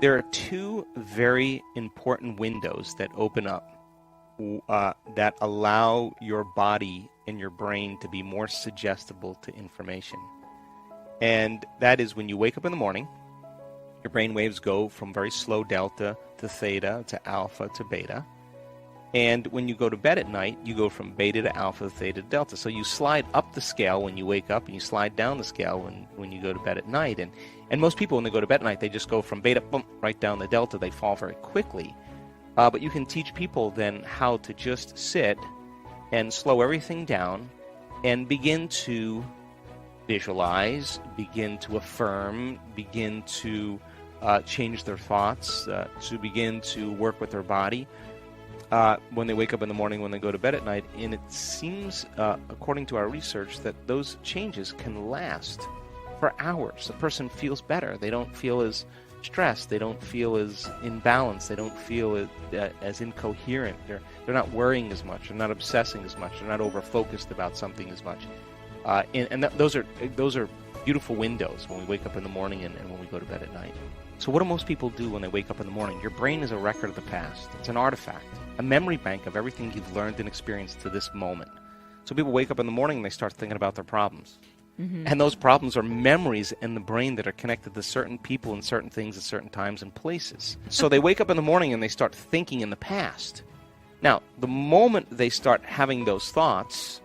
There are two very important windows that open up that allow your body and your brain to be more suggestible to information. And that is when you wake up in the morning, your brain waves go from very slow delta to theta to alpha to beta. And when you go to bed at night, you go from beta to alpha to theta to delta. So you slide up the scale when you wake up, and you slide down the scale when you go to bed at night. And most people, when they go to bed at night, they just go from beta, boom, right down the delta. They fall very quickly. But you can teach people then how to just sit and slow everything down and begin to visualize, begin to affirm, begin to change their thoughts, to begin to work with their body. When they wake up in the morning, when they go to bed at night. And it seems, according to our research, that those changes can last for hours. The person feels better. They don't feel as stressed. They don't feel as imbalanced. They don't feel as incoherent. They're not worrying as much. They're not obsessing as much. They're not over-focused about something as much. Those are beautiful windows when we wake up in the morning and when we go to bed at night. So what do most people do when they wake up in the morning? Your brain is a record of the past. It's an artifact, a memory bank of everything you've learned and experienced to this moment. So people wake up in the morning and they start thinking about their problems. Mm-hmm. And those problems are memories in the brain that are connected to certain people and certain things at certain times and places. So they wake up in the morning and they start thinking in the past. Now, the moment they start having those thoughts,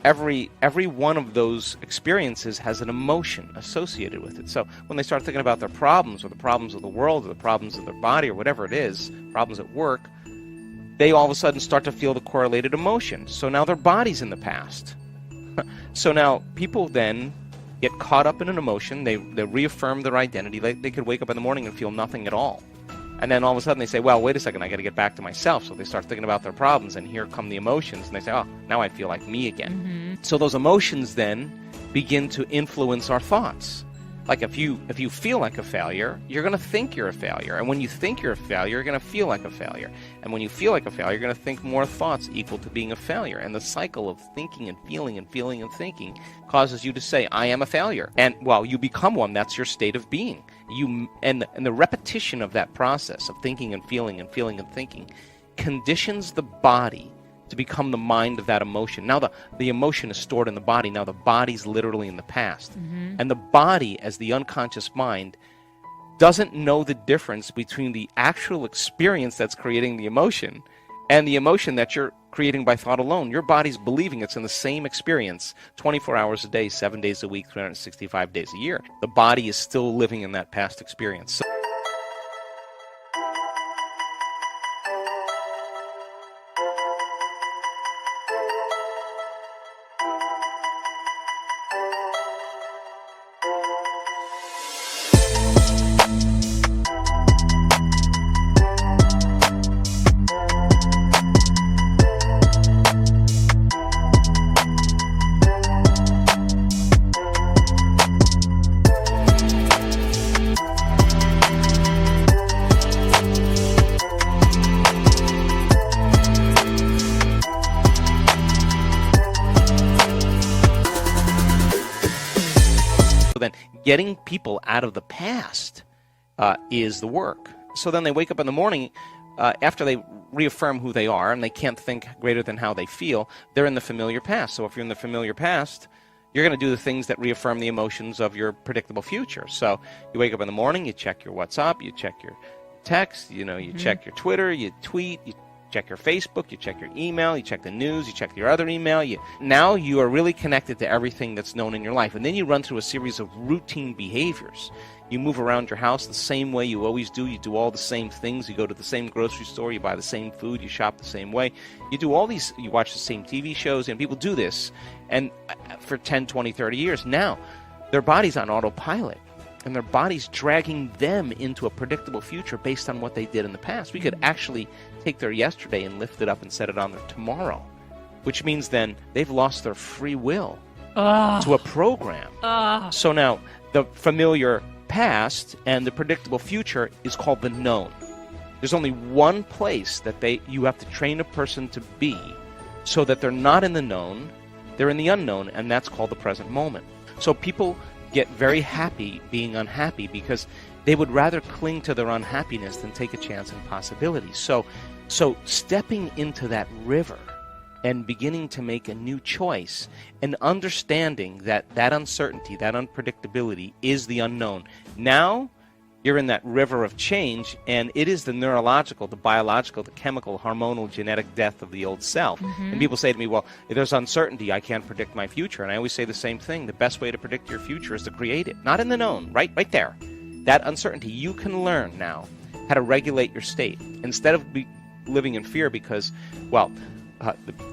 every one of those experiences has an emotion associated with it. So when they start thinking about their problems or the problems of the world or the problems of their body or whatever it is, problems at work, they all of a sudden start to feel the correlated emotion. So now their body's in the past. So now people then get caught up in an emotion. They reaffirm their identity. They could wake up in the morning and feel nothing at all. And then all of a sudden they say, well, wait a second, I got to get back to myself. So they start thinking about their problems, and here come the emotions, and they say, oh, now I feel like me again. Mm-hmm. So those emotions then begin to influence our thoughts. Like if you feel like a failure, you're going to think you're a failure. And when you think you're a failure, you're going to feel like a failure. And when you feel like a failure, you're going to think more thoughts equal to being a failure. And the cycle of thinking and feeling and feeling and thinking causes you to say, I am a failure. And while you become one, that's your state of being. And the repetition of that process of thinking and feeling and feeling and thinking conditions the body to become the mind of that emotion. Now the emotion is stored in the body. Now the body's literally in the past. Mm-hmm. And the body, as the unconscious mind, doesn't know the difference between the actual experience that's creating the emotion and the emotion that you're creating by thought alone. Your body's believing it's in the same experience 24 hours a day, 7 days a week, 365 days a year. The body is still living in that past experience. So then getting people out of the past is the work. So then they wake up in the morning after they reaffirm who they are and they can't think greater than how they feel. They're in the familiar past. So if you're in the familiar past, you're going to do the things that reaffirm the emotions of your predictable future. So you wake up in the morning, you check your WhatsApp, you check your text, you check your Twitter, you tweet, you check your Facebook, you check your email, you check the news, you check your other email. Now you are really connected to everything that's known in your life. And then you run through a series of routine behaviors. You move around your house the same way you always do. You do all the same things. You go to the same grocery store. You buy the same food. You shop the same way. You do all these, you watch the same TV shows, and people do this and for 10, 20, 30 years. Now, their body's on autopilot. And their body's dragging them into a predictable future based on what they did in the past. We could actually take their yesterday and lift it up and set it on their tomorrow, which means then they've lost their free will to a program. So now the familiar past and the predictable future is called the known. There's only one place that you have to train a person to be so that they're not in the known, they're in the unknown, and that's called the present moment. So people get very happy being unhappy because They would rather cling to their unhappiness than take a chance in possibilities. So stepping into that river and beginning to make a new choice and understanding that that uncertainty, that unpredictability is the unknown. Now you're in that river of change, and it is the neurological, the biological, the chemical, hormonal, genetic death of the old self. And people say to me, well, if there's uncertainty, I can't predict my future. And I always say the same thing. The best way to predict your future is to create it. Not in the known, right there. That uncertainty, you can learn now how to regulate your state. Instead of living in fear because, well,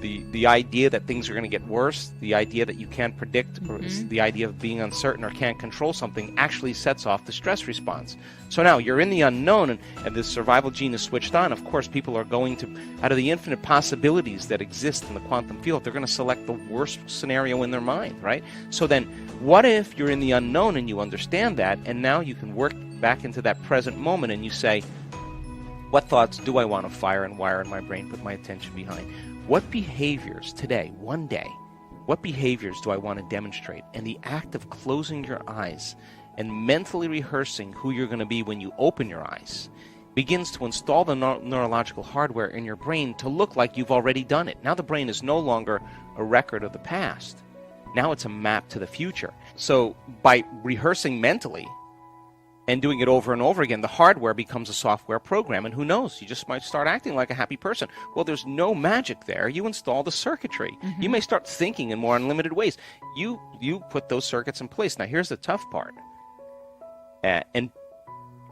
the idea that things are going to get worse, the idea that you can't predict, or the idea of being uncertain or can't control something actually sets off the stress response. So now you're in the unknown, and the survival gene is switched on. Of course, people are going to, out of the infinite possibilities that exist in the quantum field, they're going to select the worst scenario in their mind, right? So then what if you're in the unknown and you understand that, and now you can work back into that present moment and you say, what thoughts do I want to fire and wire in my brain, put my attention behind? What behaviors today, one day, what behaviors do I want to demonstrate? And the act of closing your eyes and mentally rehearsing who you're going to be when you open your eyes begins to install the neurological hardware in your brain to look like you've already done it. Now the brain is no longer a record of the past. Now it's a map to the future. So by rehearsing mentally and doing it over and over again, the hardware becomes a software program, and who knows, you just might start acting like a happy person. Well, there's no magic there. You install the circuitry. You may start thinking in more unlimited ways. You put those circuits in place. Now, here's the tough part. And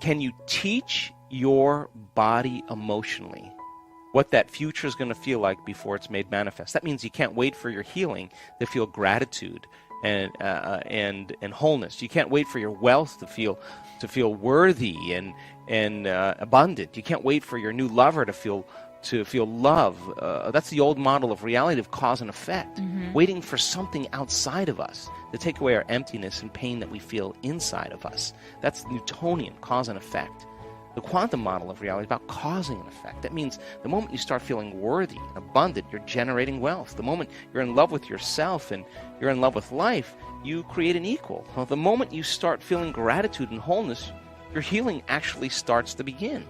can you teach your body emotionally what that future is going to feel like before it's made manifest? That means you can't wait for your healing to feel gratitude and wholeness. You can't wait for your wealth to feel worthy and abundant. You can't wait for your new lover to feel love. That's the old model of reality of cause and effect. Waiting for something outside of us to take away our emptiness and pain that we feel inside of us. That's Newtonian, cause and effect. The quantum model of reality is about causing an effect. That means the moment you start feeling worthy and abundant, you're generating wealth. The moment you're in love with yourself and you're in love with life, you create an equal. Well, the moment you start feeling gratitude and wholeness, your healing actually starts to begin.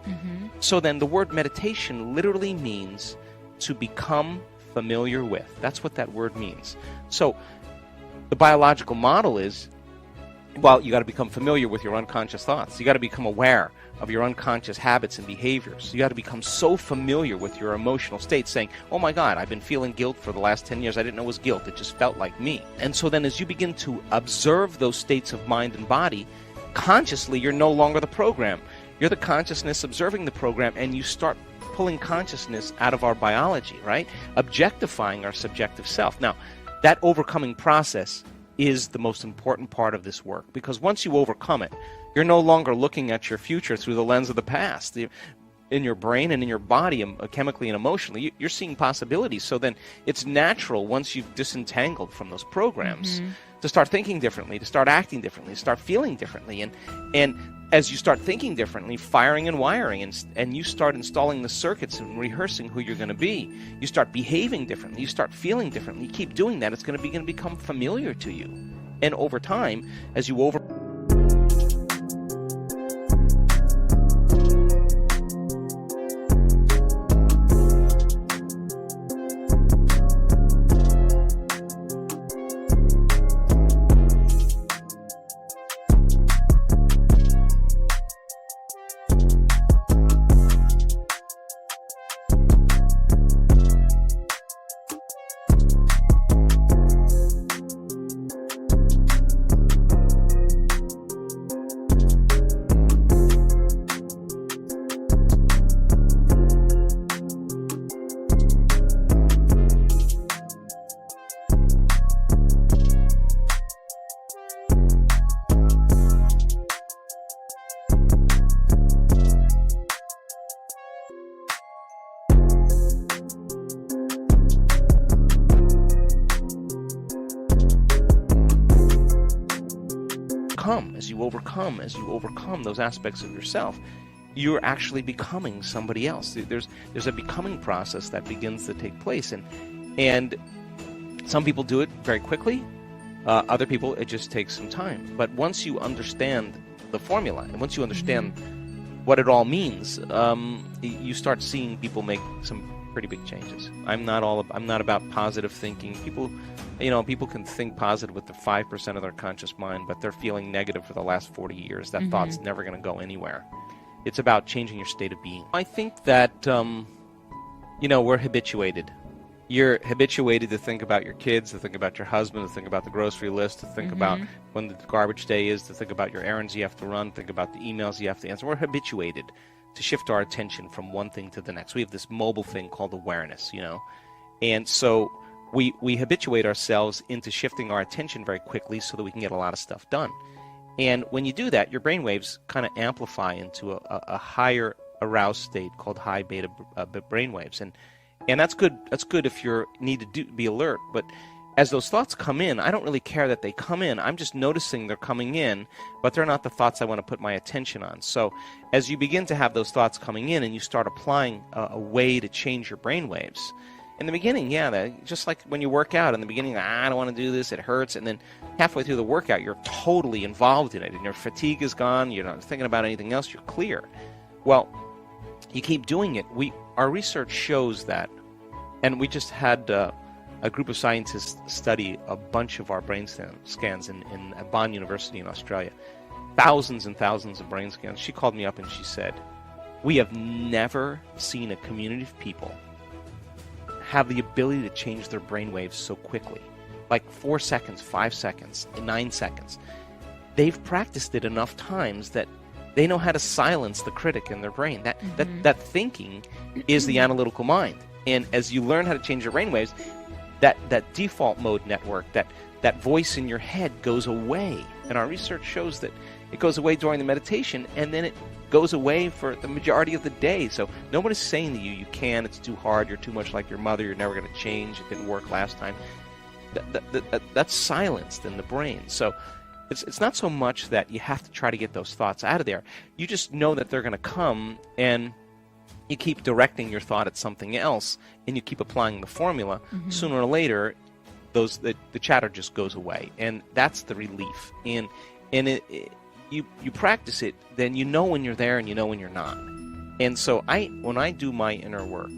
So then the word meditation literally means to become familiar with. That's what that word means. So the biological model is, well, you got to become familiar with your unconscious thoughts. You got to become aware of your unconscious habits and behaviors. You got to become so familiar with your emotional state, saying, oh my God, I've been feeling guilt for the last 10 years. I didn't know it was guilt. It just felt like me. And so then as you begin to observe those states of mind and body, consciously, you're no longer the program. You're the consciousness observing the program, and you start pulling consciousness out of our biology, right? Objectifying our subjective self. Now, that overcoming process is the most important part of this work, because once you overcome it, you're no longer looking at your future through the lens of the past. In your brain and in your body, chemically and emotionally, you're seeing possibilities. So then it's natural, once you've disentangled from those programs, to start thinking differently, to start acting differently, to start feeling differently. And as you start thinking differently, firing and wiring, and you start installing the circuits and rehearsing who you're going to be, you start behaving differently, you start feeling differently. You keep doing that, it's going to become familiar to you. And over time, as you as you overcome those aspects of yourself, you're actually becoming somebody else. There's a becoming process that begins to take place, and some people do it very quickly. Other people, it just takes some time. But once you understand the formula. And once you understand what it all means, you start seeing people make some pretty big changes. I'm not about positive thinking. People can think positive with the 5% of their conscious mind, but they're feeling negative for the last 40 years. That thought's never going to go anywhere. It's about changing your state of being. I think that, we're habituated. You're habituated to think about your kids, to think about your husband, to think about the grocery list, to think about when the garbage day is, to think about your errands you have to run, think about the emails you have to answer. We're habituated to shift our attention from one thing to the next. We have this mobile thing called awareness, And so we habituate ourselves into shifting our attention very quickly so that we can get a lot of stuff done. And when you do that, your brainwaves kind of amplify into a higher aroused state called high beta brainwaves. And that's good. That's good if you need to be alert. But as those thoughts come in, I don't really care that they come in. I'm just noticing they're coming in, but they're not the thoughts I want to put my attention on. So as you begin to have those thoughts coming in and you start applying a way to change your brainwaves, in the beginning, just like when you work out, in the beginning, I don't want to do this, it hurts, and then halfway through the workout, you're totally involved in it, and your fatigue is gone, you're not thinking about anything else, you're clear. Well, you keep doing it. Our research shows that, and we just had a group of scientists study a bunch of our brain scans in Bond University in Australia, thousands and thousands of brain scans. She called me up and she said, we have never seen a community of people have the ability to change their brainwaves so quickly. Like 4 seconds, 5 seconds, 9 seconds. They've practiced it enough times that they know how to silence the critic in their brain. That thinking is the analytical mind. And as you learn how to change your brainwaves, that default mode network, that voice in your head goes away. And our research shows that it goes away during the meditation, and then it goes away for the majority of the day. So nobody's saying to you, you can, it's too hard, you're too much like your mother, you're never going to change, it didn't work last time. That's silenced in the brain. So it's not so much that you have to try to get those thoughts out of there. You just know that they're going to come, and you keep directing your thought at something else, and you keep applying the formula. Sooner or later, the chatter just goes away, and that's the relief. And you practice it, then you know when you're there and you know when you're not. And so when I do my inner work,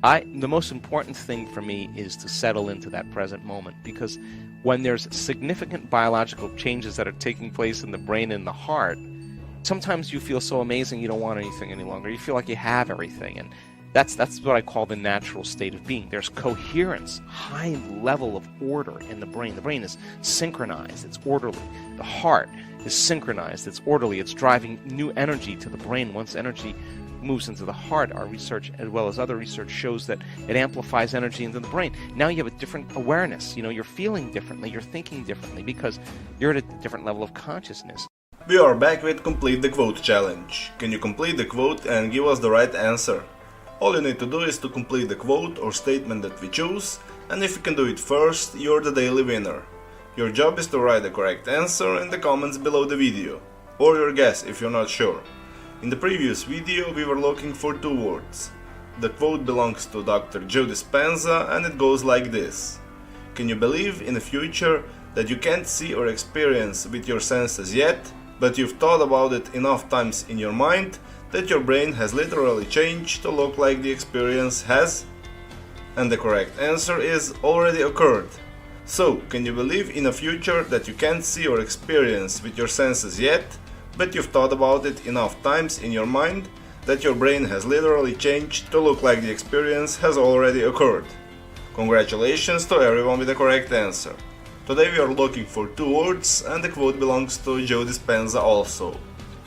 the most important thing for me is to settle into that present moment, because when there's significant biological changes that are taking place in the brain and the heart, sometimes you feel so amazing you don't want anything any longer. You feel like you have everything, and that's what I call the natural state of being. There's coherence, high level of order in the brain. The brain is synchronized, it's orderly. The heart is synchronized, it's orderly, it's driving new energy to the brain. Once energy moves into the heart, our research as well as other research shows that it amplifies energy into the brain. Now you have a different awareness. You're feeling differently, you're thinking differently, because you're at a different level of consciousness. We are back with Complete the Quote challenge. Can you complete the quote and give us the right answer? All you need to do is to complete the quote or statement that we choose, and if you can do it first, you're the daily winner. Your job is to write the correct answer in the comments below the video, or your guess if you're not sure. In the previous video we were looking for 2 words. The quote belongs to Dr. Joe Dispenza, and it goes like this. Can you believe in a future that you can't see or experience with your senses yet, but you've thought about it enough times in your mind that your brain has literally changed to look like the experience has? And the correct answer is already occurred. So, can you believe in a future that you can't see or experience with your senses yet, but you've thought about it enough times in your mind that your brain has literally changed to look like the experience has already occurred? Congratulations to everyone with the correct answer. Today we are looking for 2 words, and the quote belongs to Joe Dispenza also.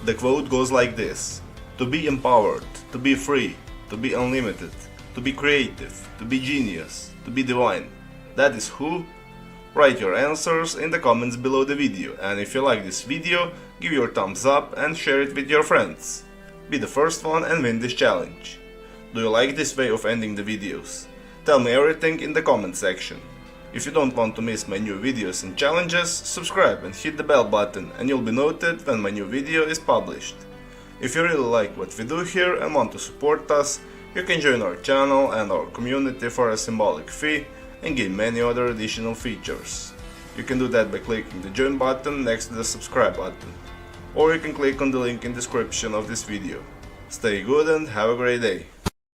The quote goes like this. To be empowered, to be free, to be unlimited, to be creative, to be genius, to be divine. That is who? Write your answers in the comments below the video, and if you like this video, give your thumbs up and share it with your friends. Be the first one and win this challenge. Do you like this way of ending the videos? Tell me everything in the comment section. If you don't want to miss my new videos and challenges, subscribe and hit the bell button, and you'll be notified when my new video is published. If you really like what we do here and want to support us, you can join our channel and our community for a symbolic fee and gain many other additional features. You can do that by clicking the join button next to the subscribe button. or you can click on the link in description of this video. Stay good and have a great day.